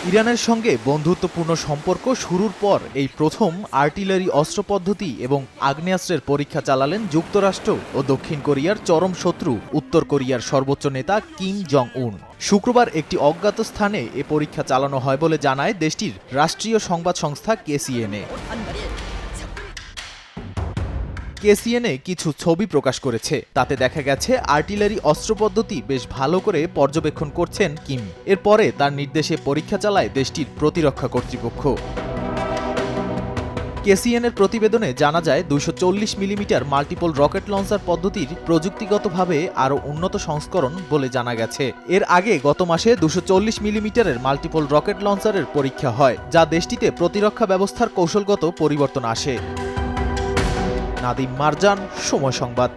ইরানের সঙ্গে বন্ধুত্বপূর্ণ সম্পর্ক শুরুর পর এই প্রথম আর্টিলারি অস্ত্র পদ্ধতি এবং আগ্নেয়াস্ত্রের পরীক্ষা চালালেন যুক্তরাষ্ট্র ও দক্ষিণ কোরিয়ার চরম শত্রু উত্তর কোরিয়ার সর্বোচ্চ নেতা কিম জং উন। শুক্রবার একটি অজ্ঞাত স্থানে এ পরীক্ষা চালানো হয় বলে জানায় দেশটির রাষ্ট্রীয় সংবাদ সংস্থা কেসিএনএ। কেসিএনএ কিছু ছবি প্রকাশ করেছে, তাতে দেখা গেছে আর্টিলারি অস্ত্র পদ্ধতি বেশ ভালো করে পর্যবেক্ষণ করছেন কিম। এরপরে তার নির্দেশে পরীক্ষা চালায় দেশটির প্রতিরক্ষা কর্তৃপক্ষ। কেসিএনের প্রতিবেদনে জানা যায় ২৪০ মিলিমিটার মাল্টিপল রকেট লঞ্চার পদ্ধতির প্রযুক্তিগতভাবে আরও উন্নত সংস্করণ বলে জানা গেছে। এর আগে গত মাসে ২৪০ মিলিমিটারের মাল্টিপল রকেট লঞ্চারের পরীক্ষা হয়, যা দেশটিতে প্রতিরক্ষা ব্যবস্থার কৌশলগত পরিবর্তন আসে। নাদিম মারজান, সময় সংবাদ।